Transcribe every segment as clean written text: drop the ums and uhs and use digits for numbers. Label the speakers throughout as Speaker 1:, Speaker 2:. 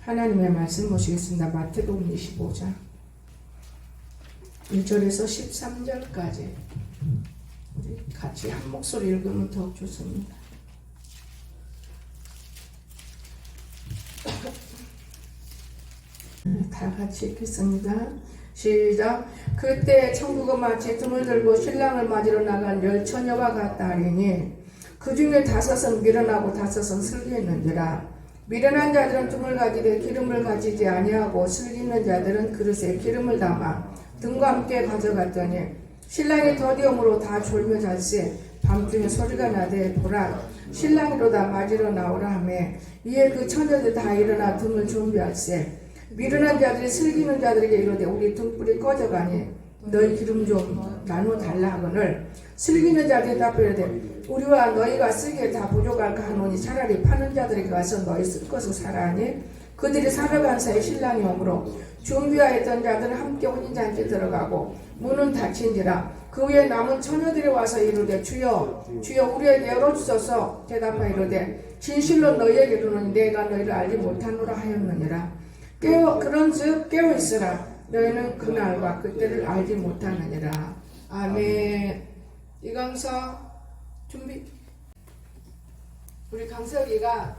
Speaker 1: 하나님의 말씀 보시겠습니다. 마태복음 25장 1절에서 13절까지 우리 같이 한 목소리 읽으면 더욱 좋습니다. 다 같이 읽겠습니다. 시작. 그때 천국은 마치 등을 들고 신랑을 맞으러 나간 열 처녀와 같다 하리니 그 중에 5은 미련하고 5은 슬기있는지라. 미련한 자들은 등을 가지되 기름을 가지지 아니하고 슬기있는 자들은 그릇에 기름을 담아 등과 함께 가져갔더니 신랑이 더디움으로 다 졸며 잤세. 밤중에 소리가 나되 보라 신랑이로다 맞으러 나오라 하매 이에 그 처녀들 다 일어나 등을 준비할세. 미련한 자들이 슬기는 자들에게 이르되 우리 등불이 꺼져가니 너희 기름 좀 나누어 달라 하거늘 슬기는 자들이 답하되 우리와 너희가 쓰기에 다 부족할까 하노니 차라리 파는 자들에게 가서 너희 쓸 것을 사라 하니 그들이 살아간 사이 신랑이 오므로 준비하였던 자들은 함께 혼인잔치에 들어가고 문은 닫힌지라. 그 후에 남은 처녀들이 와서 이르되 주여 주여 우리에게 열어주소서. 대답하여 이르되 진실로 너희에게 이르노니 내가 너희를 알지 못하노라 하였느니라. 그런즉 깨어있으라. 너희는 그날과 그때를 알지 못하느니라. 아멘. 이 강서 준비. 우리 강석이가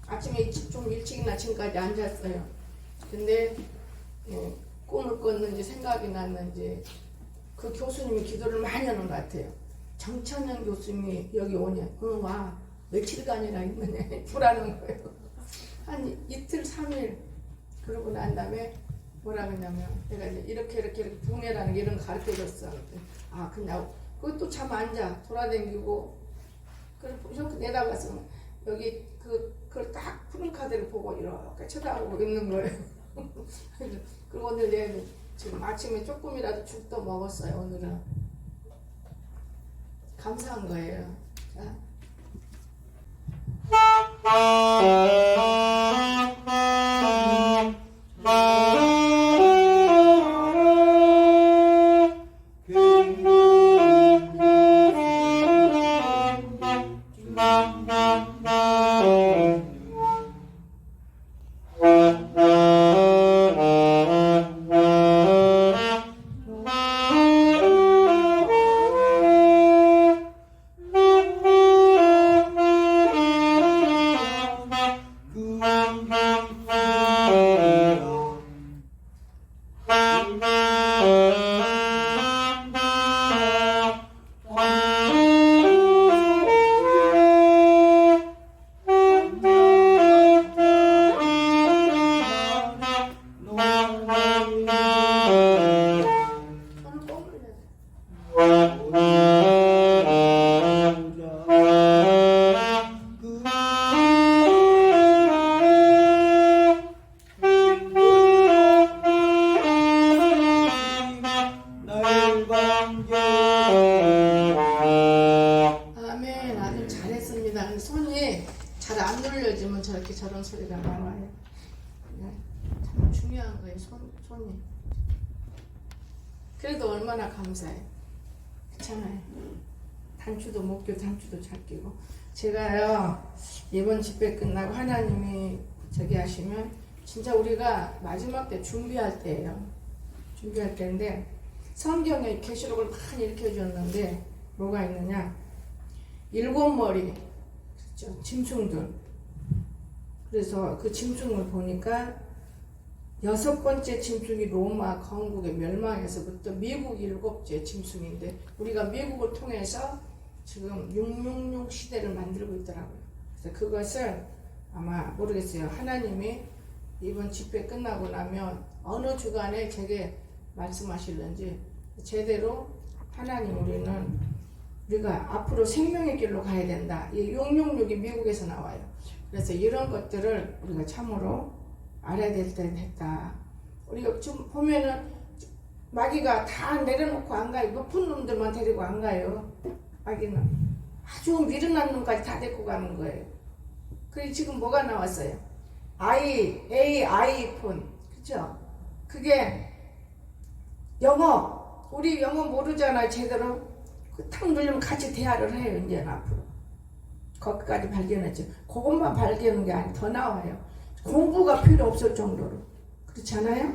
Speaker 1: 아침에 좀 일찍이나 지금까지 앉았어요. 근데 꿈을 꿨는지 생각이 났는지 그 교수님이 기도를 많이 하는 것 같아요. 정찬영 교수님이 여기 오냐? 와 며칠간이나 있느냐? 불하는 거예요. 한 이틀 3일 그러고 난 다음에 뭐라 그러냐면 내가 이제 이렇게 붕해라는 게 이런 거 가르쳐줬어. 아 그냥 그것도 참 앉아 돌아다니고 이렇게 내다봐서 여기 그걸 딱 푸른 카드를 보고 이렇게 쳐다보고 있는 거예요. 그리고 오늘 내가 지금 아침에 조금이라도 죽도 먹었어요. 오늘은 감사한 거예요. 자. 아멘. 아주 잘했습니다. 손이 잘 안 눌려지면 저런 소리가 나와요. 참 중요한 거예요. 손이. 그래도 얼마나 감사해요. 그렇잖아요. 단추도 못 끼고 단추도 잘 끼고. 제가요 이번 집회 끝나고 하나님이 저기 하시면 진짜 우리가 마지막 때 준비할 때예요. 준비할 때인데 성경에 계시록을 많이 읽혀줬는데 뭐가 있느냐? 7머리 그렇죠? 짐승들. 그래서 그 짐승을 보니까 6번째 짐승이 로마 건국의 멸망에서부터 미국 7째 짐승인데 우리가 미국을 통해서 지금 666 시대를 만들고 있더라고요. 그래서 그것을 아마 모르겠어요. 하나님이 이번 집회 끝나고 나면 어느 주간에 제게 말씀하실는지 제대로 하나님 우리가 앞으로 생명의 길로 가야 된다. 이 666이 미국에서 나와요. 그래서 이런 것들을 우리가 참으로 알아야 될 때는 됐다. 우리가 좀 보면은 마귀가 다 내려놓고 안 가요. 높은 놈들만 데리고 안 가요. 마귀는 아주 미련한 놈까지 다 데리고 가는 거예요. 그리고 지금 뭐가 나왔어요? 아이폰 그쵸? 그게 영어 우리 영어 모르잖아요. 제대로 탁 누르면 같이 대화를 해요. 이제 앞으로 거기까지 발견했죠. 그것만 발견한 게 아니라 더 나와요. 공부가 필요 없을 정도로. 그렇잖아요?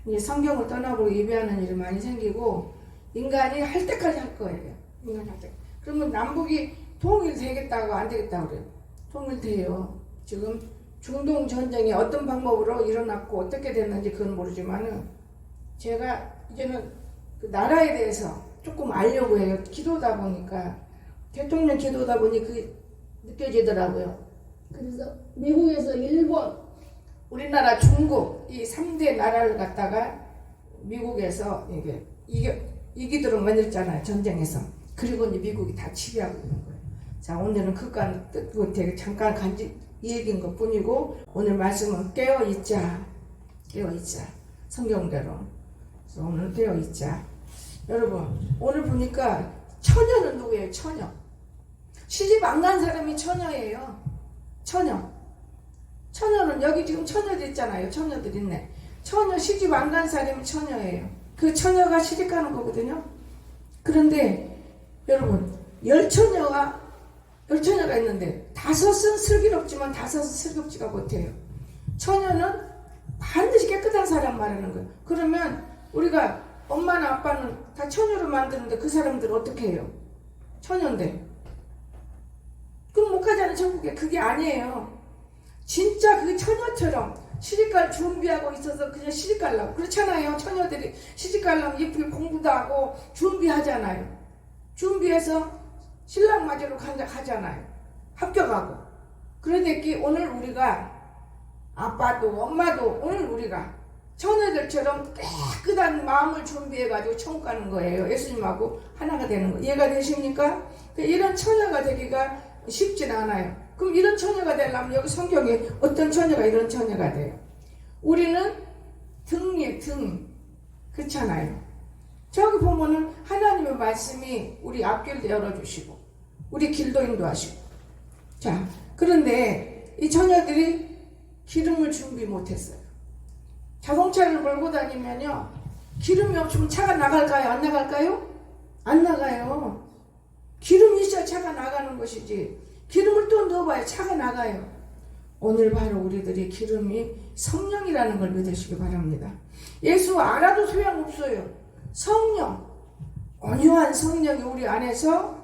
Speaker 1: 이제 성경을 떠나고 예배하는 일이 많이 생기고 인간이 할 때까지 할 거예요. 인간이 할 때. 그러면 남북이 통일되겠다고 안 되겠다고 그래요. 통일돼요. 지금 중동 전쟁이 어떤 방법으로 일어났고 어떻게 됐는지 그건 모르지만은 제가 이제는 그 나라에 대해서 조금 알려고 해요. 기도다 보니까 대통령 기도다 보니 그게 느껴지더라고요. 그래서 미국에서 일본, 우리나라, 중국 이 3대 나라를 갖다가 미국에서 이기도록 만들잖아요. 전쟁에서. 그리고 이제 미국이 다 지배하고 있는 거예요. 자, 오늘은 그간 뜻고 되게 잠깐 간지 이 얘기인 것 뿐이고 오늘 말씀은 깨어있자. 깨어있자. 성경대로. 그래서 오늘 깨어있자. 여러분 오늘 보니까 처녀는 누구예요? 처녀. 시집 안 간 사람이 처녀예요. 처녀. 처녀는 여기 지금 처녀들 있잖아요. 처녀들 있네. 처녀 시집 안 간 사람이 처녀예요. 그 처녀가 시집 가는 거거든요. 그런데 여러분 열처녀가 있는데 5은 슬기롭지만 5은 슬기롭지가 못해요. 처녀는 반드시 깨끗한 사람 말하는 거예요. 그러면 우리가 엄마나 아빠는 다 처녀로 만드는데 그 사람들은 어떻게 해요? 처녀인데 그럼 못 가잖아요. 천국에. 그게 아니에요. 진짜 그 처녀처럼 시집갈 준비하고 있어서 그냥 시집 가려고. 그렇잖아요. 처녀들이 시집 가려면 예쁘게 공부도 하고 준비하잖아요. 준비해서 신랑 맞으러 가잖아요. 합격하고. 그러니까 오늘 우리가 아빠도 엄마도 오늘 우리가 처녀들처럼 깨끗한 마음을 준비해가지고 천국 가는 거예요. 예수님하고 하나가 되는 거. 이해가 되십니까? 이런 처녀가 되기가 쉽진 않아요. 그럼 이런 처녀가 되려면 여기 성경에 어떤 처녀가 이런 처녀가 돼요? 우리는 등이에요. 등. 그렇잖아요. 저기 보면은 하나님의 말씀이 우리 앞길도 열어주시고 우리 길도 인도하시고. 자, 그런데 이 처녀들이 기름을 준비 못했어요. 자동차를 몰고 다니면요 기름이 없으면 차가 나갈까요? 안 나갈까요? 안 나가요. 기름이 있어야 차가 나가는 것이지. 기름을 또 넣어봐야 차가 나가요. 오늘 바로 우리들이 기름이 성령이라는 걸 믿으시기 바랍니다. 예수 알아도 소용없어요. 성령, 온유한 성령이 우리 안에서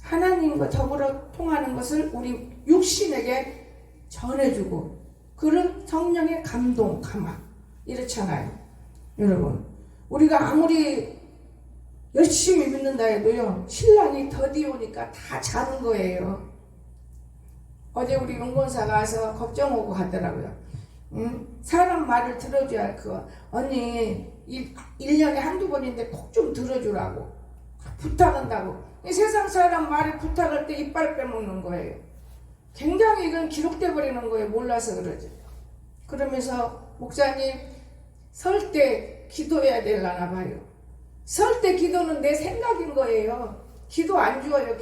Speaker 1: 하나님과 더불어 통하는 것을 우리 육신에게 전해주고 그런 성령의 감동, 감화 이렇잖아요. 여러분 우리가 아무리 열심히 믿는다 해도요 신랑이 더디 오니까 다 자는 거예요. 어제 우리 용건사가 와서 걱정 오고 가더라고요. 사람 말을 들어줘야 할 거. 언니 1년에 한두 번인데 꼭 좀 들어주라고 부탁한다고. 세상 사람 말에 부탁할 때 이빨 빼먹는 거예요. 굉장히 이건 기록돼 버리는 거예요. 몰라서 그러지. 그러면서 목사님 설 때 기도해야 되려나 봐요. 설 때 기도는 내 생각인 거예요. 기도 안 좋아요.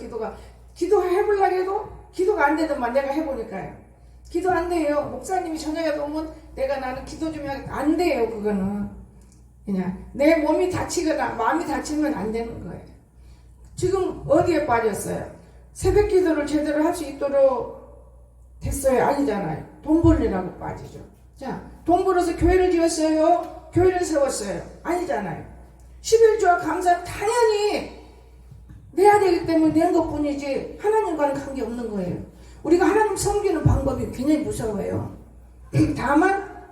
Speaker 1: 기도 해보려고 해도 기도가 안 되더만 내가 해보니까요. 기도 안 돼요. 목사님이 저녁에 오면 나는 기도 좀 해야겠다. 안 돼요. 그거는 그냥 내 몸이 다치거나 마음이 다치면 안 되는 거예요. 지금 어디에 빠졌어요? 새벽 기도를 제대로 할 수 있도록 됐어요? 아니잖아요. 돈 벌리라고 빠지죠. 자, 돈 벌어서 교회를 지었어요? 교회를 세웠어요? 아니잖아요. 11조와 감사 당연히 내야 되기 때문에 낸 것뿐이지 하나님과는 관계없는 거예요. 우리가 하나님 섬기는 방법이 굉장히 무서워요. 다만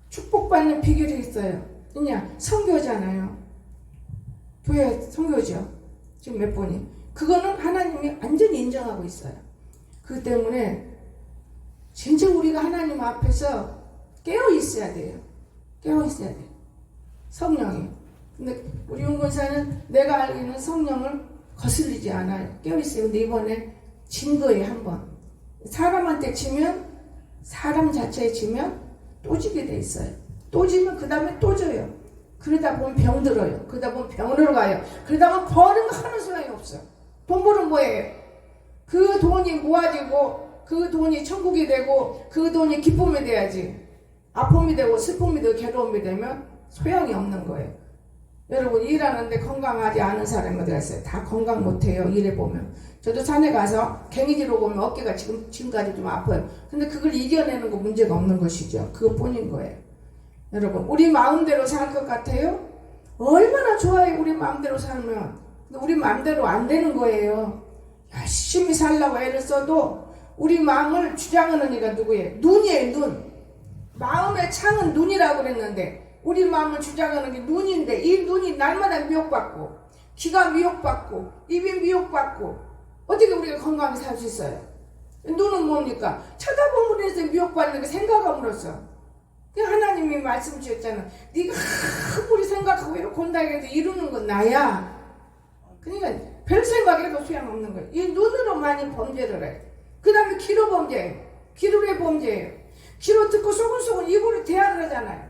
Speaker 1: 축복받는 비결이 있어요. 그냥 선교잖아요. 교회 선교죠. 지금 몇 번이. 그거는 하나님이 완전히 인정하고 있어요. 그 때문에 진짜 우리가 하나님 앞에서 깨어 있어야 돼요. 깨어 있어야 돼요. 성령이. 근데 우리 용건사는 내가 알기는 성령을 거슬리지 않아요. 깨어 있어요. 근데 이번에 진 거예요. 한 번. 사람한테 지면 사람 자체에 지면 또 지게 돼 있어요. 또 지면 그 다음에 또 져요. 그러다 보면 병들어요. 그러다 보면 병원으로 가요. 그러다 보면 버는 거 하는 소용이 없어요. 돈 버는 뭐예요? 그 돈이 모아지고 그 돈이 천국이 되고 그 돈이 기쁨이 돼야지. 아픔이 되고 슬픔이 되고 괴로움이 되면 소용이 없는 거예요. 여러분 일하는데 건강하지 않은 사람이 어디 갔어요? 다 건강 못해요. 일해보면. 저도 산에 가서 갱이지로 보면 어깨가 지금까지 좀 아파요. 근데 그걸 이겨내는 거 문제가 없는 것이죠. 그것뿐인 거예요. 여러분 우리 마음대로 살 것 같아요? 얼마나 좋아요 우리 마음대로 살면. 근데 우리 마음대로 안 되는 거예요. 열심히 살려고 애를 써도 우리 마음을 주장하는 이가 누구예요? 눈이에요. 눈. 마음의 창은 눈이라고 그랬는데 우리 마음을 주장하는 게 눈인데 이 눈이 날마다 미혹받고 귀가 미혹받고 입이 미혹받고 어떻게 우리가 건강하게 살 수 있어요? 눈은 뭡니까? 쳐다보면 해서 미혹받는 게 생각함으로써. 하나님이 말씀 주셨잖아. 네가 아무리 생각하고 이렇게 온다 해도 이루는 건 나야. 그러니까 별 생각해도 소용없는 거예요. 이 눈으로 많이 범죄를 해요. 그 다음에 귀로 범죄해요. 귀로 왜 범죄해요? 귀로 듣고 소근소근 입으로 대화를 하잖아요.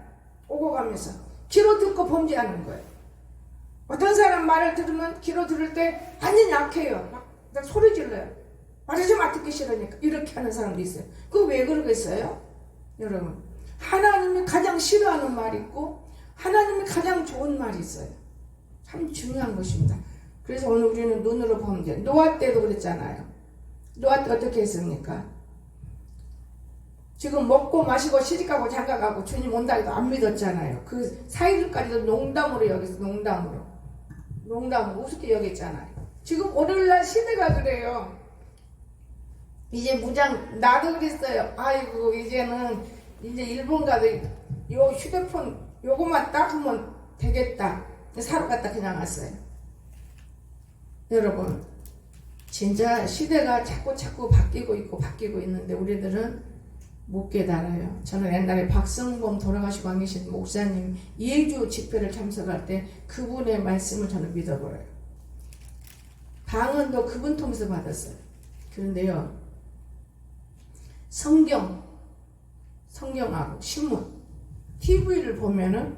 Speaker 1: 오고 가면서 귀로 듣고 범죄하는 거예요. 어떤 사람 말을 들으면 귀로 들을 때 완전 약해요. 막 소리 질러요. 말하지 마 듣기 싫으니까 이렇게 하는 사람도 있어요. 그거 왜 그러겠어요? 여러분 하나님이 가장 싫어하는 말이 있고 하나님이 가장 좋은 말이 있어요. 참 중요한 것입니다. 그래서 오늘 우리는 눈으로 범죄. 노아 때도 그랬잖아요. 노아 때 어떻게 했습니까? 지금 먹고 마시고 시집가고 장가가고 주님 온다 해도 안 믿었잖아요. 그 사이들까지도 농담으로 여기서 농담으로 우습게 여겼잖아요. 지금 오늘날 시대가 그래요. 이제 무장 나도 그랬어요. 아이고 이제는 이제 일본 가도 요 휴대폰 요것만 딱 하면 되겠다. 사러 갔다 그냥 왔어요. 여러분 진짜 시대가 자꾸 바뀌고 있는데 우리들은 못 깨달아요. 저는 옛날에 박성범 돌아가시고 안 계신 목사님 예주 집회를 참석할 때 그분의 말씀을 저는 믿어버려요. 방언도 그분 통해서 받았어요. 그런데요 성경하고 신문 TV를 보면은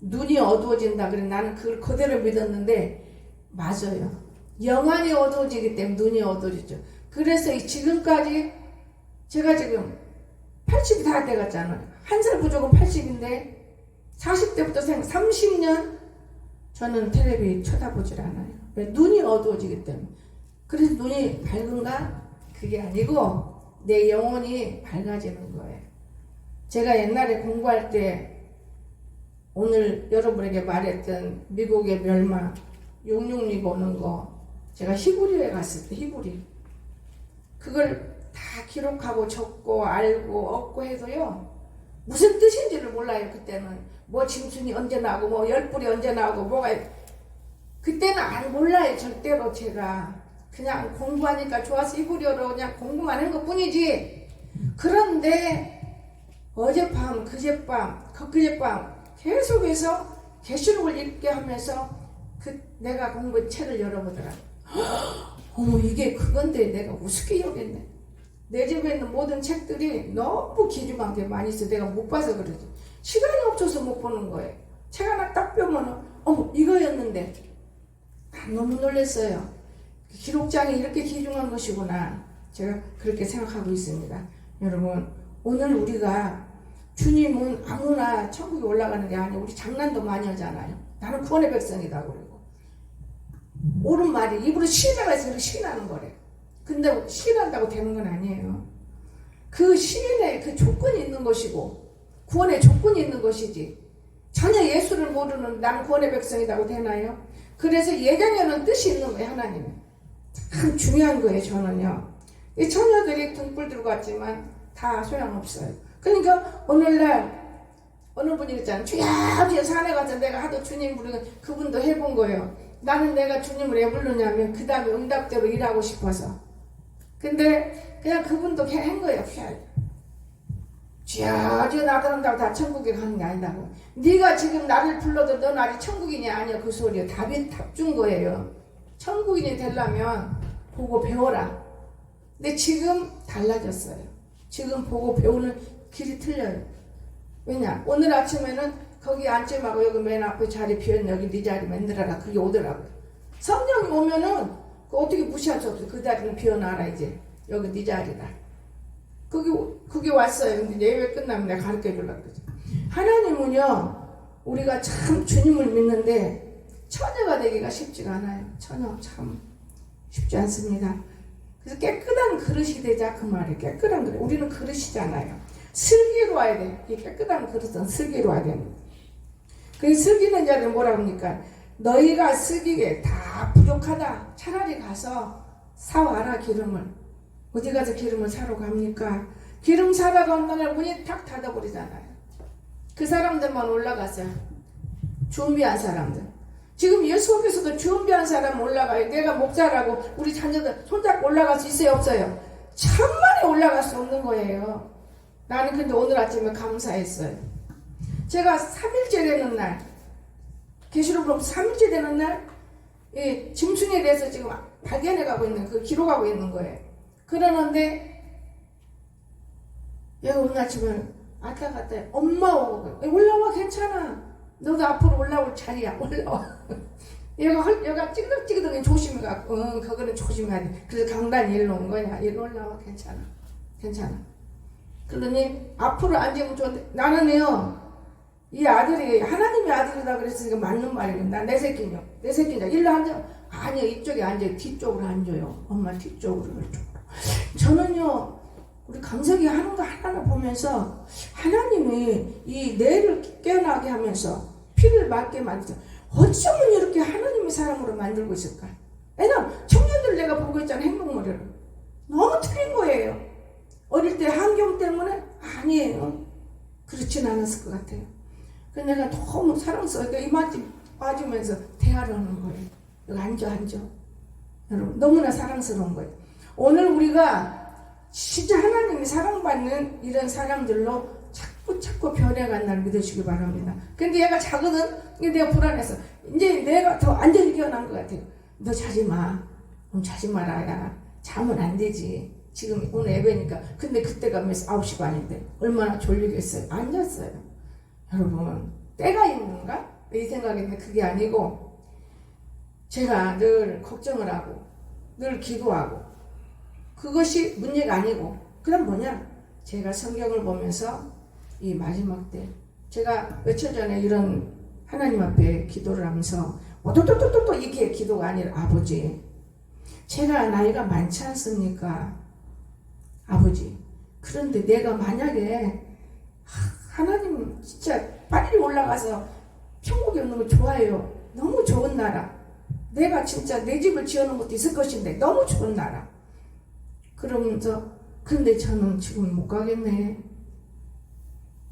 Speaker 1: 눈이 어두워진다 그래. 나는 그걸 그대로 믿었는데 맞아요. 영안이 어두워지기 때문에 눈이 어두워지죠. 그래서 지금까지 제가 지금 80이 다 돼갔잖아요. 한 살 부족은 80인데 40대부터 30년 저는 텔레비 쳐다보질 않아요. 왜? 눈이 어두워지기 때문에. 그래서 눈이 밝은가? 그게 아니고 내 영혼이 밝아지는 거예요. 제가 옛날에 공부할 때 오늘 여러분에게 말했던 미국의 멸망 666 오는 거 제가 히브리에 갔을 때 히브리 그걸 다 기록하고 적고 알고 얻고 해도요 무슨 뜻인지를 몰라요. 그때는 뭐 짐승이 언제 나오고 뭐 열불이 언제 나오고 뭐가 그때는 안 몰라요. 절대로 제가 그냥 공부하니까 좋아서 히브리어로 그냥 공부만 한 것 뿐이지. 그런데 어젯밤 그젯밤 계속해서 계시록을 읽게 하면서 내가 공부한 책을 열어보더라. 어머 이게 그건데 내가 우습게 여겼네. 내 집에 있는 모든 책들이 너무 귀중한 게 많이 있어. 내가 못 봐서 그러지. 시간이 없어서 못 보는 거예요. 책 하나 딱 펴면 어머 이거였는데 너무 놀랐어요. 기록장이 이렇게 귀중한 것이구나. 제가 그렇게 생각하고 있습니다. 여러분 오늘 우리가 주님은 아무나 천국에 올라가는 게 아니고 우리 장난도 많이 하잖아요. 나는 구원의 백성이다 그러고 옳은 말이 입으로 시인하가 있으면 시인하는 거래. 근데 시인한다고 되는 건 아니에요. 그 시인에 그 조건이 있는 것이고 구원의 조건이 있는 것이지 전혀 예수를 모르는 나는 구원의 백성이라고 되나요? 그래서 예정에는 뜻이 있는 거예요. 하나님은 참 중요한 거예요. 저는요 이 처녀들이 등불 들고 왔지만 다 소용없어요. 그러니까 오늘날 어느 분이 있잖아요. 주야 주야 산에 가서 내가 하도 주님 부르는 그분도 해본 거예요. 나는 내가 주님을 왜 부르냐면 그 다음에 응답대로 일하고 싶어서. 근데 그냥 그분도 한 거예요. 주야 주야 나간다고 다 천국에 가는 게 아니라고. 네가 지금 나를 불러도 넌 아직 천국이냐? 아니야. 그 소리요. 답 준 거예요. 천국인이 되려면 보고 배워라. 근데 지금 달라졌어요. 지금 보고 배우는 길이 틀려요. 왜냐? 오늘 아침에는 거기 앉지 말고 여기 맨 앞에 자리 비었네. 여기 네 자리 만들어라. 그게 오더라고요. 성령이 오면은 어떻게 무시할 수 없어요. 그 자리는 비워놔라 이제. 여기 네 자리다. 그게 왔어요. 근데 예배 끝나면 내가 가르쳐 주려고 그러죠. 하나님은요. 우리가 참 주님을 믿는데 처녀가 되기가 쉽지가 않아요. 처녀 참 쉽지 않습니다. 그래서 깨끗한 그릇이 되자 그 말이에요. 깨끗한 그릇. 우리는 그릇이잖아요. 슬기로워야 돼. 이 깨끗한 그릇은 슬기로워야 됩니다. 그 슬기는 자는 뭐라 합니까? 너희가 슬기게 다 부족하다. 차라리 가서 사와라 기름을. 어디 가서 기름을 사러 갑니까? 기름 사러 간다면 문이 탁 닫아버리잖아요. 그 사람들만 올라갔어요. 준비한 사람들. 지금 예수 속에서도 준비한 사람 올라가요. 내가 목사라고 우리 자녀들 손잡고 올라갈 수 있어요? 없어요? 천만에 올라갈 수 없는 거예요. 나는 근데 오늘 아침에 감사했어요. 제가 3일째 되는 날, 계시록으로 3일째 되는 날, 이 짐승에 대해서 지금 발견해가고 있는, 그 기록하고 있는 거예요. 그러는데, 얘가 오늘 아침에 왔다 갔다 해. 엄마 오고, 올라와, 괜찮아. 너도 앞으로 올라올 자리야, 올라와. 얘가 찌그덕찌그덕 조심해갖고, 그거는 조심해야 돼. 그래서 강단이 일로 온 거야. 일로 올라와, 괜찮아. 괜찮아. 그러더니, 앞으로 앉으면 좋은데, 나는요, 이 아들이 하나님의 아들이다 그랬으니까 맞는 말입니다. 내 새끼냐? 내 새끼냐? 일로 앉아? 아니요, 이쪽에 앉아요. 뒤쪽으로 앉아요. 엄마 뒤쪽으로, 이쪽으로. 저는요, 우리 강석이 하는 거 하나를 보면서 하나님이 이 뇌를 깨어나게 하면서 피를 맑게 만들죠. 어쩌면 이렇게 하나님의 사람으로 만들고 있을까? 왜냐면 청년들 내가 보고 있잖아, 행동머리를. 너무 틀린 거예요. 어릴 때 환경 때문에? 아니에요. 그렇진 않았을 것 같아요. 그래서 내가 너무 사랑스러워. 이마집 빠지면서 대화를 하는 거예요. 여기 앉아. 여러분, 너무나 사랑스러운 거예요. 오늘 우리가 진짜 하나님이 사랑받는 이런 사람들로 자꾸 변해간 날 믿으시기 바랍니다. 근데 얘가 자거든? 근데 내가 불안해서. 이제 내가 더 완전히 깨어난 것 같아요. 너 자지 마. 자지 마라, 야. 자면 안 되지. 지금 오늘 예배니까. 근데 그때가 몇 9시 반인데. 얼마나 졸리겠어요. 앉았어요. 여러분, 때가 있는가? 이 생각인데 그게 아니고, 제가 늘 걱정을 하고, 늘 기도하고, 그것이 문제가 아니고, 그럼 뭐냐? 제가 성경을 보면서 이 마지막 때, 제가 며칠 전에 이런 하나님 앞에 기도를 하면서, 또또또또또 이게 기도가 아니라, 아버지, 제가 나이가 많지 않습니까? 아버지. 그런데 내가 만약에 하나님 진짜 빨리 올라가서 천국에 오는 거 좋아해요. 너무 좋은 나라. 내가 진짜 내 집을 지어놓은 것도 있을 것인데 너무 좋은 나라. 그러면서 근데 저는 지금 못 가겠네.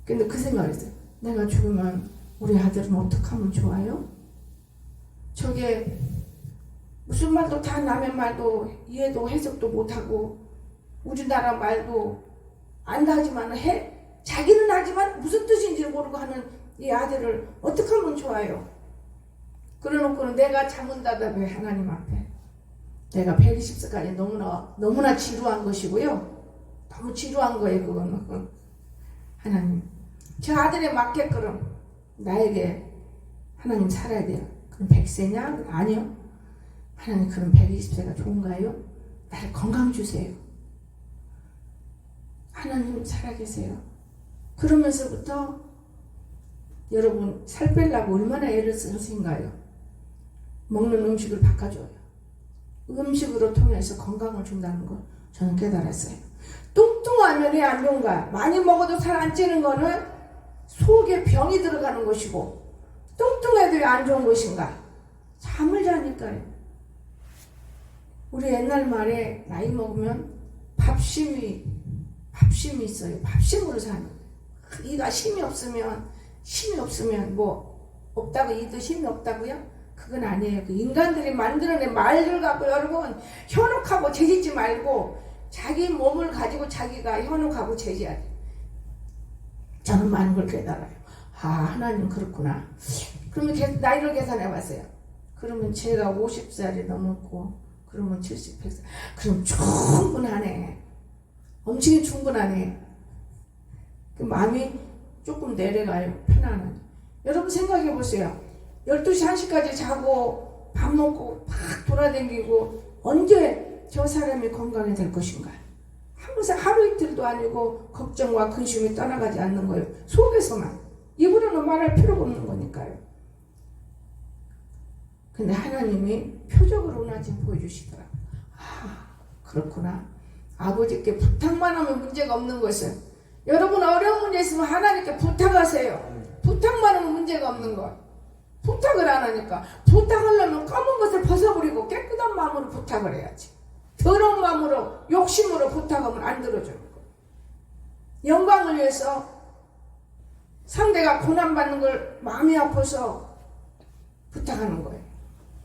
Speaker 1: 근데 그 생각을 했어요. 내가 죽으면 우리 아들은 어떻게 하면 좋아요? 저게 무슨 말도 다 남의 말도 이해도 해석도 못하고 우리나라 말도 안다 하지만 자기는 하지만 무슨 뜻인지 모르고 하는 이 아들을 어떻게 하면 좋아요? 그래놓고는 내가 자문다답해 하나님 앞에. 내가 120세까지 너무나 지루한 것이고요. 너무 지루한 거예요, 그거는. 하나님, 저 아들에 맞게끔 나에게 하나님 살아야 돼요. 그럼 100세냐? 아니요. 하나님, 그럼 120세가 좋은가요? 나를 건강 주세요. 하나님 살아계세요. 그러면서부터 여러분 살 빼려고 얼마나 애를 쓰신가요? 먹는 음식을 바꿔줘요. 음식으로 통해서 건강을 준다는 걸 저는 깨달았어요. 뚱뚱하면 왜 안 좋은가? 많이 먹어도 살 안 찌는 거는 속에 병이 들어가는 것이고 뚱뚱해도 왜 안 좋은 것인가? 잠을 자니까요. 우리 옛날 말에 나이 먹으면 밥심이 있어요. 밥심으로 사는 거예요. 이가 힘이 없으면 뭐 없다고 이도 힘이 없다고요? 그건 아니에요. 그 인간들이 만들어낸 말들 갖고 여러분 현혹하고 재짓지 말고 자기 몸을 가지고 자기가 현혹하고 재지해야 돼. 저는 많은 걸 깨달아요. 하나님 그렇구나. 그러면 나이를 계산해 봤어요. 그러면 제가 50살이 넘었고 그러면 70, 100살. 그럼 충분하네. 엄청 충분하네. 그 마음이 조금 내려가요. 편안한. 여러분 생각해 보세요. 12시 1시까지 자고 밥 먹고 막 돌아다니고 언제 저 사람이 건강해질 것인가? 항상 하루 이틀도 아니고 걱정과 근심이 떠나가지 않는 거예요. 속에서만. 입으로는 말할 필요가 없는 거니까요. 근데 하나님이 표적으로나 지금 보여주시더라. 아, 그렇구나. 아버지께 부탁만 하면 문제가 없는 것을. 여러분 어려운 문제 있으면 하나님께 부탁하세요. 부탁만 하면 문제가 없는 거. 부탁을 안 하니까. 부탁하려면 검은 것을 벗어버리고 깨끗한 마음으로 부탁을 해야지. 더러운 마음으로 욕심으로 부탁하면 안 들어주는 거. 영광을 위해서 상대가 고난받는 걸 마음이 아파서 부탁하는 거예요.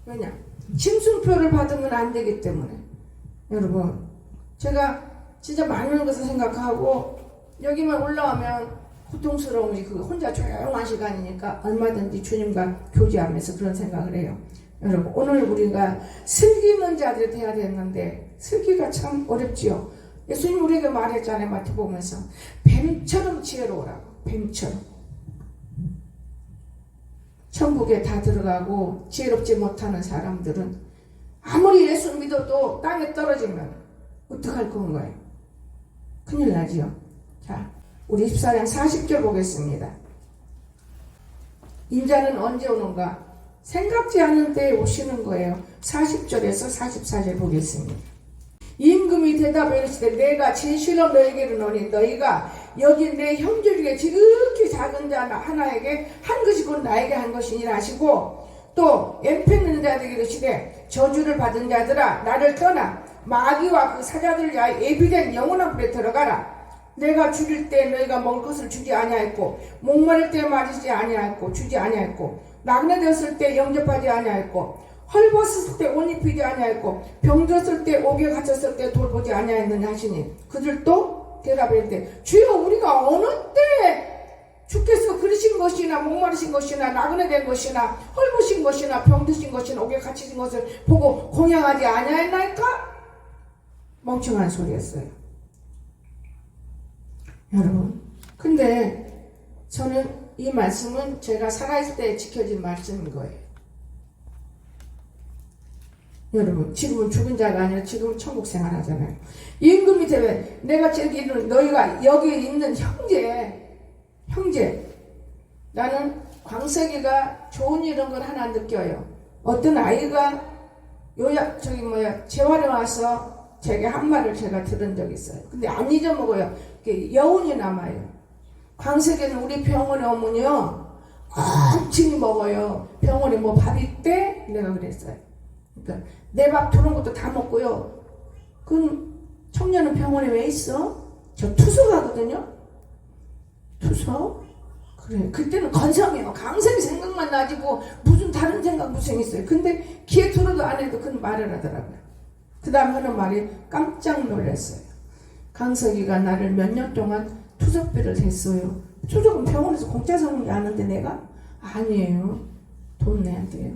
Speaker 1: 왜냐? 심순표를 받으면 안 되기 때문에. 여러분 제가 진짜 많은 것을 생각하고 여기만 올라오면 고통스러움이 그 혼자 조용한 시간이니까 얼마든지 주님과 교제하면서 그런 생각을 해요. 여러분 오늘 우리가 슬기는 자들이 돼야 되는데 슬기가 참 어렵지요. 예수님 우리에게 말했잖아요. 마태복음에서 뱀처럼 지혜로우라고. 뱀처럼. 천국에 다 들어가고 지혜롭지 못하는 사람들은 아무리 예수 믿어도 땅에 떨어지면 어떡할 건가요? 큰일 나지요. 자, 우리 14장 40절 보겠습니다. 인자는 언제 오는가? 생각지 않은 때에 오시는 거예요. 40절에서 44절 보겠습니다. 임금이 대답하여 이르시되 내가 진실로 너에게 이르노니 너희가 여기 내 형제 중에 지극히 작은 자 하나에게 한 것이 곧 나에게 한 것이니라 하시고 또 엠페 있는 자들에게 이르시되 저주를 받은 자들아 나를 떠나 마귀와 그 사자들을 위하여 예비된 영원한 불에 들어가라. 내가 죽일 때 너희가 먹을 것을 주지 아니하였고 목마를 때 마시지 아니하였고 주지 아니하였고 낙내되었을 때 영접하지 아니하였고 헐벗었을 때 옷 입히지 아니하였고 병들었을 때 옥에 갇혔을 때 돌보지 아니하였느냐 하시니 그들도 대답하되 주여 우리가 어느 때 주께서 그러신 것이나 목마르신 것이나 나그네된 것이나 헐벗으신 것이나 병드신 것이나 옥에 갇히신 것을 보고 공양하지 아니하였나이까? 멍청한 소리였어요. 여러분 근데 저는 이 말씀은 제가 살아있을 때 지켜진 말씀인 거예요. 여러분 지금은 죽은 자가 아니라 지금은 천국 생활하잖아요. 임금이 되면 내가 저기 있는 너희가 여기 있는 형제 나는 광석이가 좋은 이런 걸 하나 느껴요. 어떤 아이가 재활에 와서 제게 한 말을 제가 들은 적이 있어요. 근데 안 잊어먹어요. 여운이 남아요. 광석이는 우리 병원에 오면요 엄청 먹어요. 병원에 뭐 밥 있대? 내가 그랬어요. 그러니까 내 밥 들어온 것도 다 먹고요. 그럼 청년은 병원에 왜 있어? 저 투서 가거든요. 투서? 그래. 그때는 건성이에요. 강성이 생각만 나지 뭐 무슨 다른 생각 무슨 있어요. 근데 귀에 들어도 안 해도 그런 말을 하더라고요. 그 다음 하는 말이 깜짝 놀랐어요. 강석이가 나를 몇 년 동안 투석비를 댔어요. 투석은 병원에서 공짜 사는 게 아는데 내가? 아니에요. 돈 내야 돼요.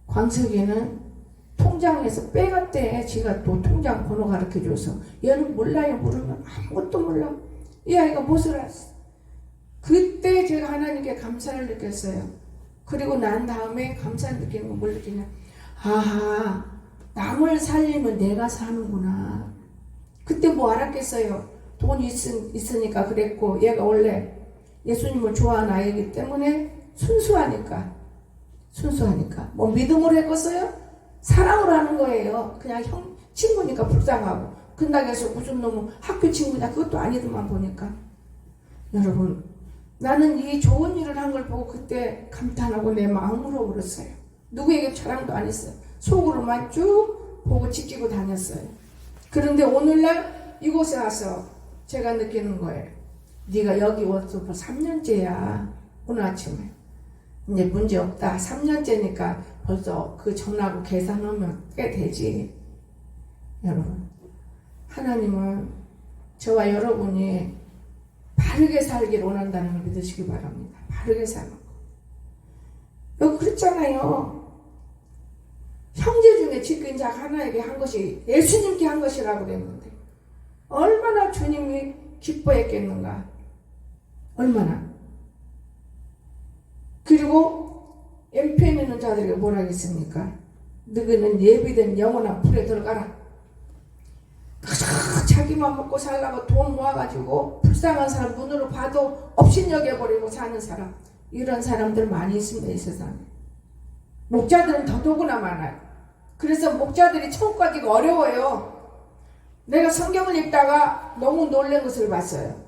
Speaker 1: 광석이는 통장에서 빼갔대. 지가 또 통장 번호 가르쳐줘서. 얘는 몰라요. 모르면 아무것도 몰라. 이 아이가 무엇을 알았어. 그때 제가 하나님께 감사를 느꼈어요. 그리고 난 다음에 감사를 느끼는 건 뭘 느끼냐. 아하, 남을 살리면 내가 사는구나. 그때 뭐 알았겠어요. 돈이 있으니까 그랬고 얘가 원래 예수님을 좋아하는 아이이기 때문에 순수하니까 뭐 믿음으로 했겠어요? 사랑으로 하는 거예요. 그냥 친구니까 불쌍하고 근다고 해서 무슨 놈은 학교 친구냐 그것도 아니더만 보니까. 여러분 나는 이 좋은 일을 한 걸 보고 그때 감탄하고 내 마음으로 울었어요. 누구에게 자랑도 안 했어요. 속으로만 쭉 보고 지키고 다녔어요. 그런데 오늘날 이곳에 와서 제가 느끼는 거예요. 네가 여기 와서 벌써 3년째야. 오늘 아침에 이제 문제 없다. 3년째니까 벌써 그 전하고 계산하면 꽤 되지. 여러분 하나님은 저와 여러분이 바르게 살기를 원한다는 걸 믿으시기 바랍니다. 바르게 사는 거. 여기 그랬잖아요. 형제 중에 지킨 자 하나에게 한 것이 예수님께 한 것이라고 그랬는데 얼마나 주님이 기뻐했겠는가. 얼마나. 그리고 엠페 있는 자들에게 뭐라 했습니까? 너희는 예비된 영원한 불에 들어가라. 자기만 먹고 살라고 돈 모아가지고 불쌍한 사람 눈으로 봐도 업신여겨버리고 사는 사람 이런 사람들 많이 있습니다, 이 세상에. 목자들은 더더구나 많아요. 그래서 목자들이 천국 가기가 어려워요. 내가 성경을 읽다가 너무 놀란 것을 봤어요.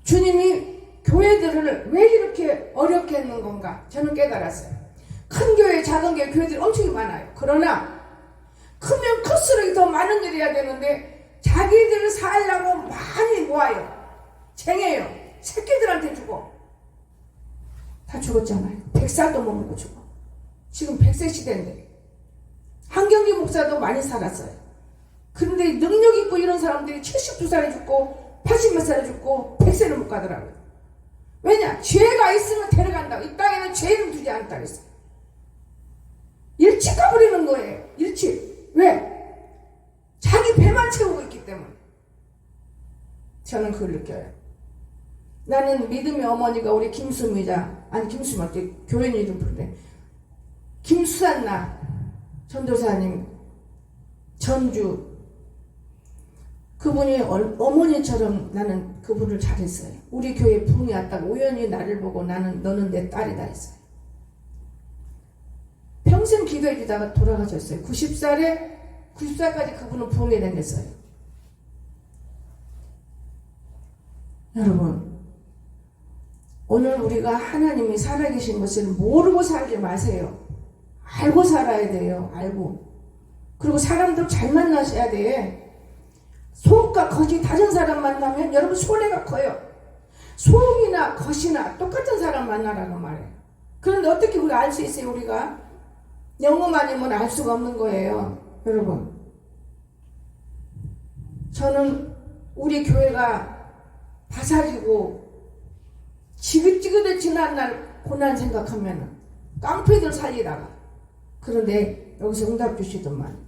Speaker 1: 주님이 교회들을 왜 이렇게 어렵게 했는 건가 저는 깨달았어요. 큰 교회, 작은 교회들이 엄청 많아요. 그러나 크면 클수록 더 많은 일을 해야 되는데 자기들 살려고 많이 모아요. 쟁여요. 새끼들한테 주고. 다 죽었잖아요. 100살도 못 먹고 죽어. 지금 100세 시대인데. 한경기 목사도 많이 살았어요. 그런데 능력 있고 이런 사람들이 72살에 죽고 80몇 살에 죽고 100세를 못 가더라고요. 왜냐? 죄가 있으면 데려간다고. 이 땅에는 죄를 두지 않았다고 했어요. 일찍 가버리는 거예요. 일찍. 왜? 자기 배만 채우고 있기 때문에. 저는 그걸 느껴요. 나는 믿음의 어머니가 우리 김수미자, 아니 김수미 어때? 교인 이름 부르네. 김수산나 전도사님 전주 그분이 어머니처럼 나는 그분을 잘했어요. 우리 교회 붕이 왔다가 우연히 나를 보고 나는 너는 내 딸이다 했어요. 평생 기도해 주다가 돌아가셨어요. 90살까지 그분은 붕이 다녔어요. 여러분, 오늘 우리가 하나님이 살아계신 것을 모르고 살지 마세요. 알고 살아야 돼요. 알고. 그리고 사람들 잘 만나셔야 돼. 속과 겉이 다른 사람 만나면 여러분 손해가 커요. 속이나 겉이나 똑같은 사람 만나라고 말해요. 그런데 어떻게 우리가 알 수 있어요? 우리가 영혼 아니면 알 수가 없는 거예요. 여러분, 저는 우리 교회가 바사지고 지긋지긋해 지난 날 고난 생각하면 깡패들 살리다가, 그런데 여기서 응답 주시더만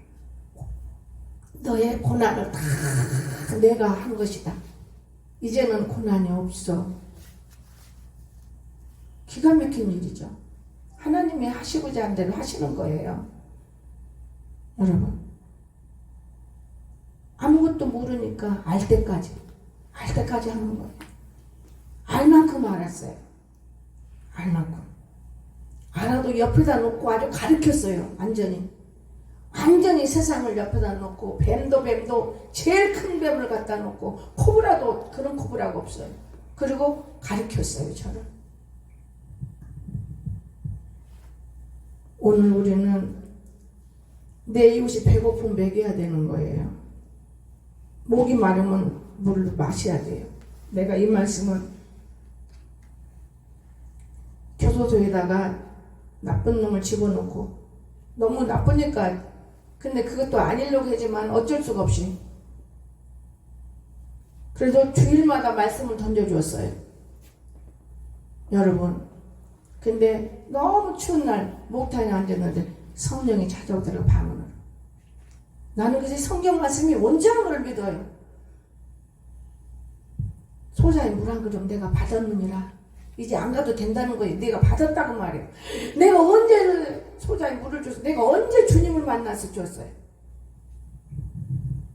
Speaker 1: 너의 고난을 다 내가 한 것이다. 이제는 고난이 없어. 기가 막힌 일이죠. 하나님이 하시고자 한 대로 하시는 거예요. 여러분, 아무것도 모르니까 알 때까지 하는 거예요. 알 만큼 알았어요. 알 만큼. 알아도 옆에다 놓고 아주 가르쳤어요. 완전히 세상을 옆에다 놓고 뱀도 제일 큰 뱀을 갖다 놓고 코브라도 그런 코브라가 없어요. 그리고 가르쳤어요. 저를. 오늘 우리는 내 이웃이 배고프면 먹여야 되는 거예요. 목이 마르면 물을 마셔야 돼요. 내가 이 말씀을 교도소에다가 나쁜 놈을 집어넣고 너무 나쁘니까, 근데 그것도 아니려고 하지만 어쩔 수가 없이 그래도 주일마다 말씀을 던져주었어요. 여러분, 근데 너무 추운 날 목탕에 앉았는데 성령이 찾아오더라고요. 방언으로. 나는 그래서 성경 말씀이 온전한 걸 믿어요. 소자의 물 한 그릇 내가 받았느니라. 이제 안 가도 된다는 거예요. 내가 받았다고 말해요. 내가 언제 소자의 물을 줬어? 내가 언제 주님을 만나서 줬어요?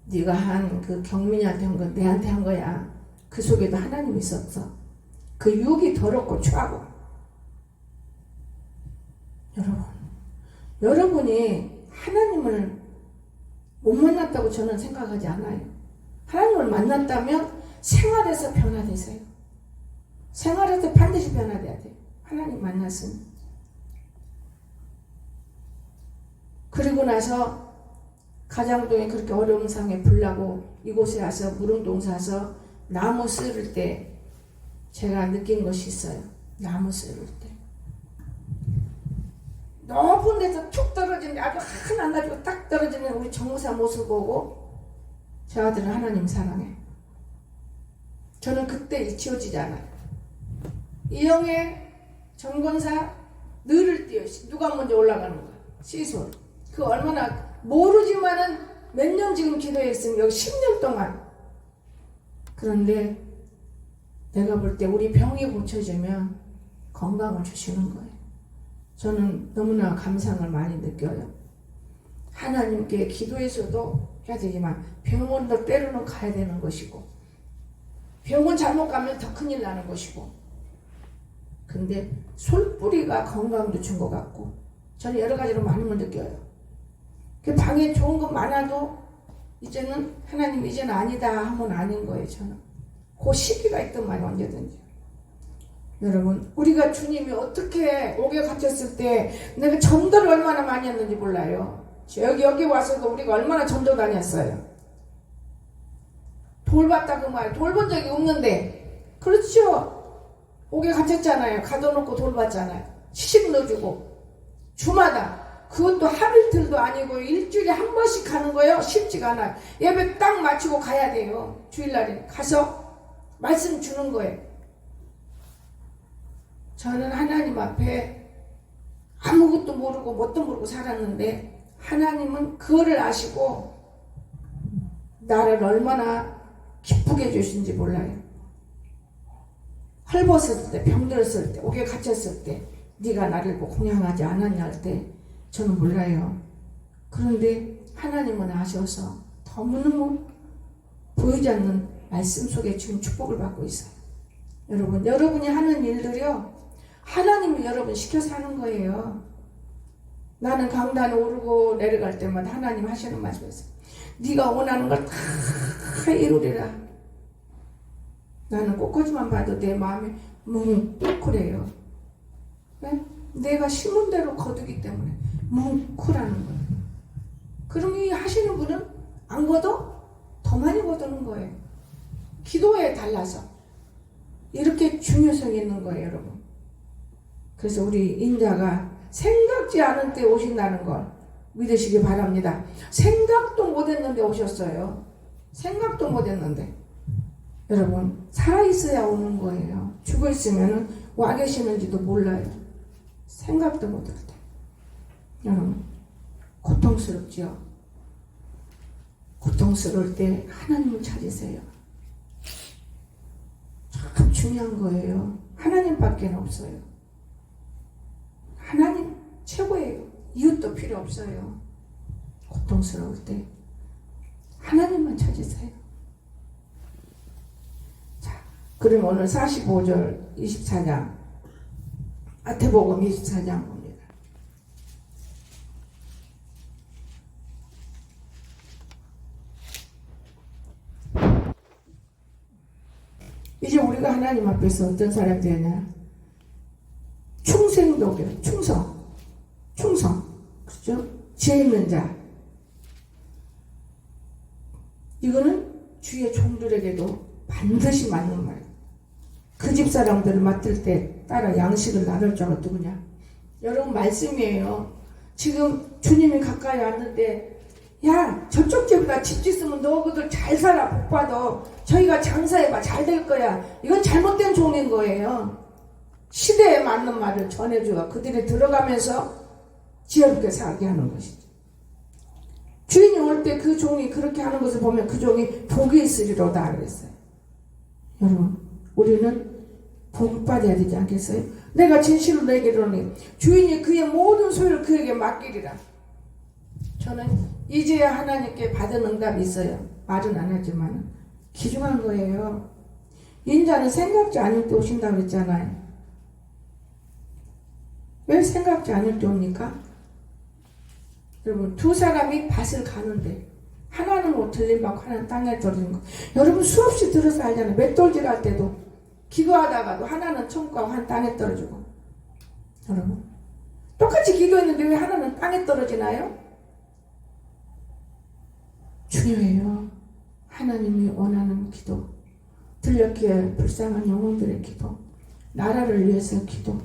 Speaker 1: 네가 한 그 경민이한테 한 건 내한테 한 거야. 그 속에도 하나님이 있었어. 그 육이 더럽고 추하고. 여러분이 하나님을 못 만났다고 저는 생각하지 않아요. 하나님을 만났다면 생활에서 변화되세요. 생활에서 반드시 변화돼야 돼요. 하나님 만났으면. 그리고 나서 가장동에 그렇게 어려운 상에 불나고 이곳에 와서 무릉동 사서 나무 쓸을 때 제가 느낀 것이 있어요. 나무 쓸을 때 높은 데서 툭 떨어지는, 아주 하나 안 가지고 딱 떨어지는 우리 정무사 모습 보고 저 아들은 하나님 사랑해. 저는 그때 잊혀지지 않아요. 이영애 정권사 늘을 뛰어. 누가 먼저 올라가는 거야? 시솔. 그 얼마나 모르지만은 몇 년 지금 기도했으면 여기 10년 동안. 그런데 내가 볼 때 우리 병이 고쳐지면 건강을 주시는 거예요. 저는 너무나 감상을 많이 느껴요. 하나님께 기도해서도 해야 되지만 병원도 때로는 가야 되는 것이고, 병원 잘못 가면 더 큰일 나는 것이고, 근데 솔뿌리가 건강도 준 것 같고 저는 여러 가지로 많은 걸 느껴요. 그 방에 좋은 것 많아도 이제는 하나님 이제는 아니다 하면 아닌 거예요. 저는 그 시기가 있던만 언제든지. 여러분 우리가 주님이 어떻게 옥에 갇혔을 때 내가 전도를 얼마나 많이 했는지 몰라요. 여기 와서도 우리가 얼마나 전도 다녔어요. 돌봤다 그 말 돌본 적이 없는데 그렇죠. 옥에 갇혔잖아요. 가둬놓고 돌봤잖아요. 시식 넣어주고 주마다 그것도 하루 이틀도 아니고 일주일에 한 번씩 가는 거예요. 쉽지가 않아요. 예배 딱 마치고 가야 돼요. 주일날에 가서 말씀 주는 거예요. 저는 하나님 앞에 아무것도 모르고 뭣도 모르고 살았는데 하나님은 그거를 아시고 나를 얼마나 기쁘게 해주신지 몰라요. 헐벗을 때, 병들었을 때, 옥에 갇혔을 때 네가 나를 공양하지 않았냐 할 때 저는 몰라요. 그런데 하나님은 아셔서 너무너무 보이지 않는 말씀 속에 지금 축복을 받고 있어요. 여러분이 하는 일들이요 하나님이 여러분 시켜서 하는 거예요. 나는 강단에 오르고 내려갈 때마다 하나님 하시는 말씀이 있어요. 네가 원하는 걸 다 이루리라. 나는 꽃꽂이만 봐도 내 마음이 뭉클해요. 왜? 내가 심은 대로 거두기 때문에 뭉클하는 거예요. 그러니 하시는 분은 안 거둬? 더 많이 거두는 거예요. 기도에 달라서 이렇게 중요성이 있는 거예요, 여러분. 그래서 우리 인자가 생각지 않은 때 오신다는 걸 믿으시기 바랍니다. 생각도 못했는데 오셨어요. 생각도 못했는데. 여러분 살아있어야 오는 거예요. 죽어있으면 와 계시는지도 몰라요. 생각도 못할 때. 여러분 고통스럽죠. 고통스러울 때 하나님을 찾으세요. 참 중요한 거예요. 하나님밖에 없어요. 하나님 최고예요. 이웃도 필요 없어요. 고통스러울 때 하나님만 찾으세요. 자, 그럼 오늘 45절 24장 마태복음 24장 봅니다. 이제 우리가 하나님 앞에서 어떤 사람이 되냐? 충성도요. 충성. 그렇죠? 지혜 있는 자. 이거는 주의 종들에게도 반드시 맞는 말. 그 집 사람들을 맡을 때 따라 양식을 나눌 자가 누구냐? 여러분 말씀이에요. 지금 주님이 가까이 왔는데 야 저쪽 집에다 집 짓으면 너 그들 잘 살아 복 받아. 저희가 장사해봐 잘 될 거야. 이건 잘못된 종인 거예요. 시대에 맞는 말을 전해주어 그들이 들어가면서 지혜롭게 살게 하는 것이죠. 주인이 올 때 그 종이 그렇게 하는 것을 보면 그 종이 복이 있으리로다 그랬어요. 여러분 우리는 복을 받아야 되지 않겠어요? 내가 진실로 내게 이르노니 주인이 그의 모든 소유를 그에게 맡기리라. 저는 이제야 하나님께 받은 응답이 있어요. 말은 안 하지만 귀중한 거예요. 인자는 생각지 않을 때 오신다고 그랬잖아요. 왜 생각지 않을 때 옵니까? 여러분 두 사람이 밭을 가는데 하나는 뭐 들림받고 하나는 땅에 떨어지는 거. 여러분 수없이 들어서 알잖아요. 맷돌질 할 때도 기도하다가도 하나는 천국하고 하나는 땅에 떨어지고. 여러분 똑같이 기도했는데 왜 하나는 땅에 떨어지나요? 중요해요. 하나님이 원하는 기도, 들렸기에 불쌍한 영혼들의 기도, 나라를 위해서 기도,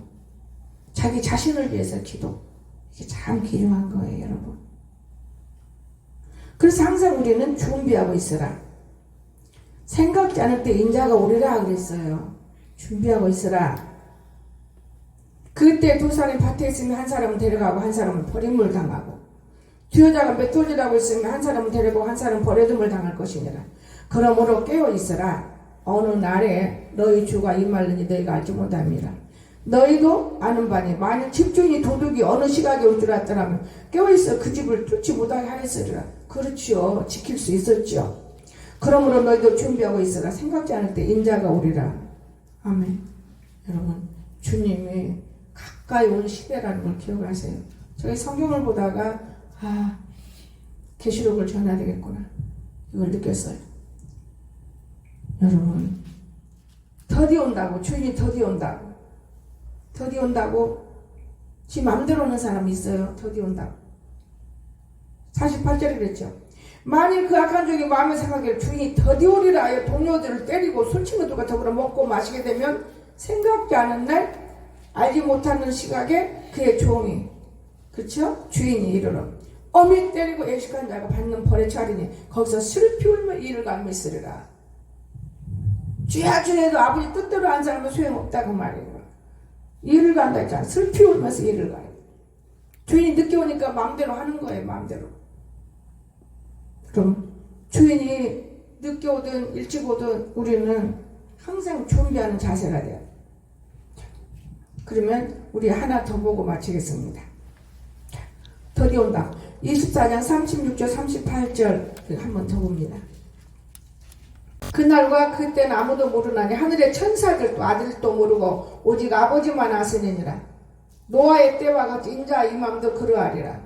Speaker 1: 자기 자신을 위해서 기도. 이게 참 귀중한 거예요, 여러분. 그래서 항상 우리는 준비하고 있으라. 생각지 않을 때 인자가 오리라 그랬어요. 준비하고 있으라. 그때 두 사람이 밭에 있으면 한 사람은 데려가고 한 사람은 버림을 당하고, 두 여자가 맷돌질하고 있으면 한 사람은 데리고 한 사람은 버려둠을 당할 것이니라. 그러므로 깨어 있으라. 어느 날에 너희 주가 임하려니 너희가 알지 못함이라. 너희도 아는 바니 만일 집주인이 도둑이 어느 시각에 올 줄 알았더라면 깨어있어 그 집을 뚫지 못하게 하였으리라. 그렇지요. 지킬 수 있었지요. 그러므로 너희도 준비하고 있으라. 생각지 않을 때 인자가 오리라. 아멘. 여러분 주님이 가까이 온 시대라는 걸 기억하세요. 저희 성경을 보다가 계시록을 전해야 되겠구나 이걸 느꼈어요. 여러분 더디 온다고, 주인이 더디 온다고, 더디 온다고 지 맘대로 오는 사람이 있어요. 더디 온다고. 48절에 그랬죠. 만일 그 악한 종이 마음에 생각하기를 주인이 더디 오리라 하여 동료들을 때리고 술 친구들과 더불어 먹고 마시게 되면 생각지 않은 날 알지 못하는 시각에 그의 종이, 그렇죠? 주인이 이르러 어미 때리고 애식한 자가 받는 벌에 처하리니 거기서 슬피 울며 이를 갈미쓰리라. 주야 주야도 아버지 뜻대로 한 사람은 소용없다고 말이에요. 이를 간다 했잖아. 슬피 울면서 이를 가요. 주인이 늦게 오니까 마음대로 하는 거예요. 마음대로. 그럼 주인이 늦게 오든 일찍 오든 우리는 항상 준비하는 자세가 돼요. 그러면 우리 하나 더 보고 마치겠습니다. 더디 온다. 24장 36절 38절 한번 더 봅니다. 그날과 그때는 아무도 모르나니 하늘의 천사들도 아들도 모르고 오직 아버지만 아시느니라. 노아의 때와 같이 인자 이맘도 그러하리라.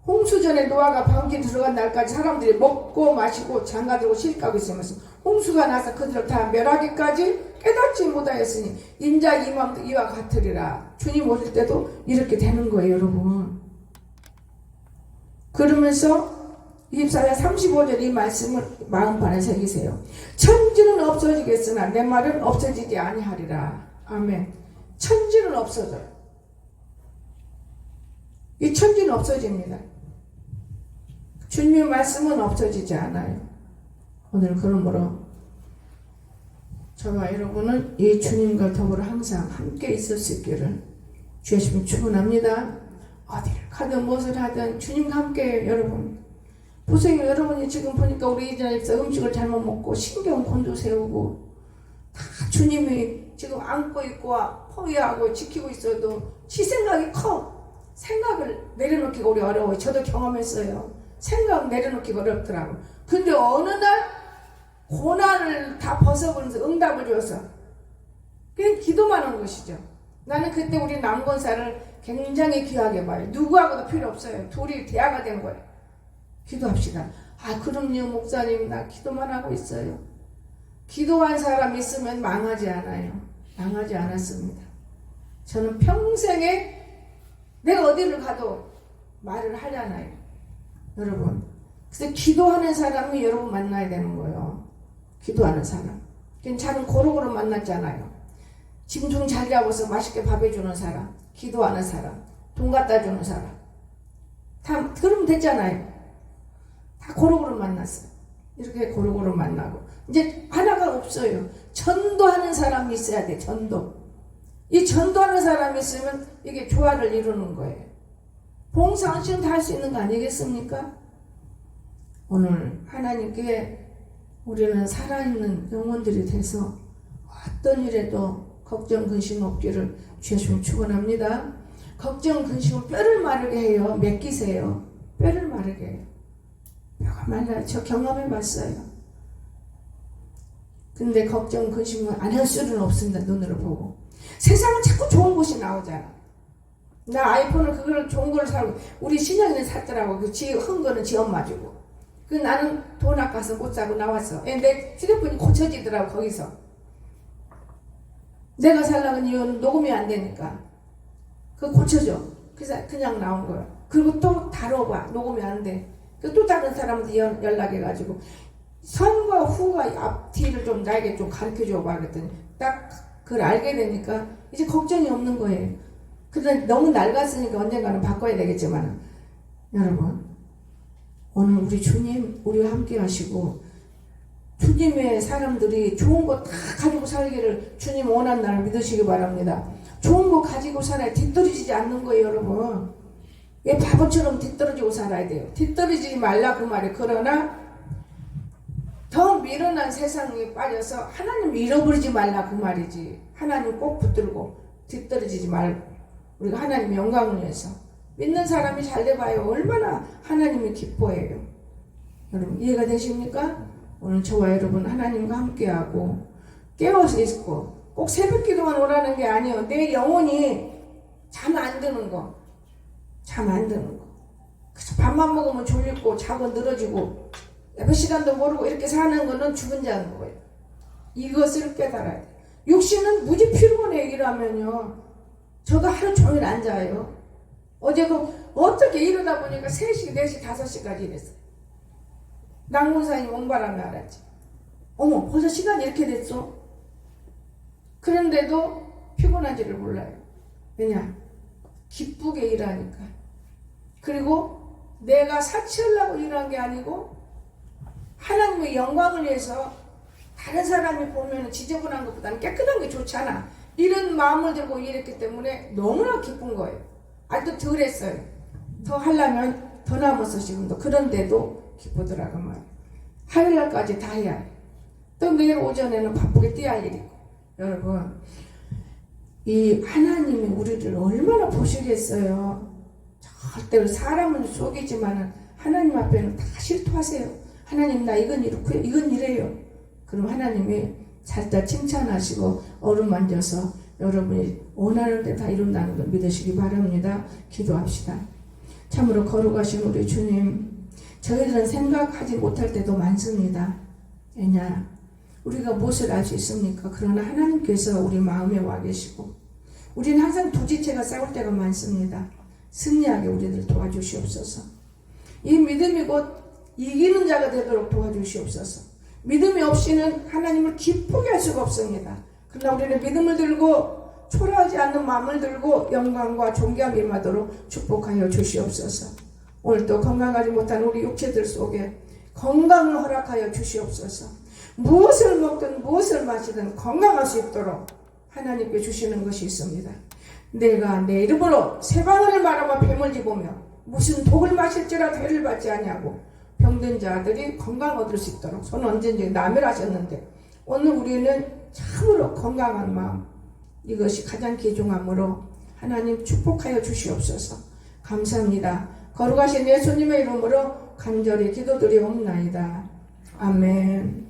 Speaker 1: 홍수 전에 노아가 방주에 들어간 날까지 사람들이 먹고 마시고 장가들고 시집가고 있으면서 홍수가 나서 그들을 다 멸하기까지 깨닫지 못하였으니 인자 이맘도 이와 같으리라. 주님 오실 때도 이렇게 되는 거예요, 여러분. 그러면서 24장 35절 이 말씀을 마음판에 새기세요. 천지는 없어지겠으나 내 말은 없어지지 아니하리라. 아멘. 천지는 없어져요. 이 천지는 없어집니다. 주님의 말씀은 없어지지 않아요. 오늘 그러므로 저와 여러분은 이 주님과 더불어 항상 함께 있을 수 있기를 주님 축원합니다. 어디를 가든 무엇을 하든 주님과 함께 여러분. 보세요. 여러분이 지금 보니까 우리 이 자리에서 음식을 잘못 먹고 신경 곤두세우고 다 주님이 지금 안고 있고 포위하고 지키고 있어도 지 생각이 커. 생각을 내려놓기가 우리 어려워요. 저도 경험했어요. 생각 내려놓기가 어렵더라고. 근데 어느 날 고난을 다 벗어버리면서 응답을 줘서 그냥 기도만 한 것이죠. 나는 그때 우리 남권사를 굉장히 귀하게 봐요. 누구하고도 필요 없어요. 둘이 대화가 된 거예요. 기도합시다. 그럼요 목사님 나 기도만 하고 있어요. 기도한 사람 있으면 망하지 않아요. 망하지 않았습니다. 저는 평생에 내가 어디를 가도 말을 하잖아요. 여러분. 그래서 기도하는 사람이 여러분 만나야 되는 거예요. 기도하는 사람. 저는 고루고루 만났잖아요. 짐 좀 잘 잡아서 맛있게 밥 해주는 사람. 기도하는 사람. 돈 갖다 주는 사람. 다 그러면 됐잖아요. 다 고루고루 만났어요. 이렇게 고루고루 만나고. 이제 하나가 없어요. 전도하는 사람이 있어야 돼. 전도. 이 전도하는 사람이 있으면 이게 조화를 이루는 거예요. 봉사는 지금 다 할 수 있는 거 아니겠습니까? 오늘 하나님께 우리는 살아있는 영혼들이 돼서 어떤 일에도 걱정 근심 없기를 주여 축원합니다. 걱정 근심은 뼈를 마르게 해요. 맡기세요. 뼈를 마르게 해요. 뼈가 말라요. 저 경험해봤어요. 근데 걱정 근심은 안 할 수는 없습니다. 눈으로 보고. 세상은 자꾸 좋은 곳이 나오잖아. 나 아이폰을 그걸 좋은 걸 사고 우리 신영이는 샀더라고. 그 지 흔 거는 지 엄마 주고. 그 나는 돈 아까서 못 사고 나왔어. 내 휴대폰이 고쳐지더라고 거기서. 내가 살라는 이유는 녹음이 안 되니까. 그거 고쳐줘. 그래서 그냥 나온 거야. 그리고 또 다뤄봐. 녹음이 안 돼. 또 다른 사람한테 연락해가지고 선과 후가 앞뒤를 좀 나에게 좀 가르쳐줘 봐 그랬더니 딱 그걸 알게 되니까 이제 걱정이 없는 거예요. 그런데 너무 낡았으니까 언젠가는 바꿔야 되겠지만 여러분 오늘 우리 주님 우리와 함께 하시고 주님의 사람들이 좋은 거 다 가지고 살기를 주님 원하는 날 믿으시기 바랍니다. 좋은 거 가지고 살아야 뒤떨어지지 않는 거예요 여러분. 왜 바보처럼 뒤떨어지고 살아야 돼요. 뒤떨어지지 말라 그 말이에요. 그러나 더 미련한 세상에 빠져서 하나님 잃어버리지 말라 그 말이지. 하나님 꼭 붙들고 뒤떨어지지 말고 우리가 하나님 영광을 위해서 믿는 사람이 잘 돼봐요. 얼마나 하나님이 기뻐해요. 여러분 이해가 되십니까? 오늘 저와 여러분 하나님과 함께하고 깨어서 있고 꼭 새벽 기도만 오라는 게 아니에요. 내 영혼이 잠 안 드는 거. 잠 안 드는 거. 그래서 밥만 먹으면 졸리고 자고 늘어지고 몇 시간도 모르고 이렇게 사는 거는 죽은 자는 거예요. 이것을 깨달아야 돼요. 육신은 무지 피곤해 일하면요. 저도 하루 종일 앉아요. 어제도 어떻게 이러다 보니까 3시, 4시, 5시까지 일했어요. 낭군사님 온바람에 알았지. 어머 벌써 시간이 이렇게 됐어? 그런데도 피곤한지를 몰라요. 왜냐? 기쁘게 일하니까. 그리고 내가 사치하려고 일한 게 아니고 하나님의 영광을 위해서 다른 사람이 보면 지저분한 것보다는 깨끗한 게 좋잖아. 이런 마음을 들고 일했기 때문에 너무나 기쁜 거예요. 아직도 덜 했어요. 더 하려면 더 남았어 지금도. 그런데도 기쁘더라고 말이에요. 화요일날까지 다 해야 해요. 또 내일 오전에는 바쁘게 뛰어야 할 일이 있고. 여러분 이 하나님이 우리를 얼마나 보시겠어요. 절대로 사람은 속이지만 하나님 앞에는 다 실토하세요. 하나님 나 이건 이렇고 이건 이래요. 그럼 하나님이 살짝 칭찬하시고 어루만져서 여러분이 원하는 데 다 이룬다는 걸 믿으시기 바랍니다. 기도합시다. 참으로 거룩하신 우리 주님, 저희들은 생각하지 못할 때도 많습니다. 왜냐? 우리가 무엇을 알 수 있습니까? 그러나 하나님께서 우리 마음에 와 계시고 우리는 항상 두 지체가 싸울 때가 많습니다. 승리하게 우리들 도와주시옵소서. 이 믿음이 곧 이기는 자가 되도록 도와주시옵소서. 믿음이 없이는 하나님을 기쁘게 할 수가 없습니다. 그러나 우리는 믿음을 들고 초라하지 않는 마음을 들고 영광과 존귀함이 임하도록 축복하여 주시옵소서. 오늘도 건강하지 못한 우리 육체들 속에 건강을 허락하여 주시옵소서. 무엇을 먹든 무엇을 마시든 건강할 수 있도록 하나님께 주시는 것이 있습니다. 내가 내 이름으로 세방을 말하며 뱀을 집으며 무슨 독을 마실지라 대를 받지 아니하고 병든 자들이 건강 얻을 수 있도록 손 언제든지 남멸하셨는데 오늘 우리는 참으로 건강한 마음 이것이 가장 귀중함으로 하나님 축복하여 주시옵소서. 감사합니다. 거룩하신 예수님의 이름으로 간절히 기도드리옵나이다. 아멘.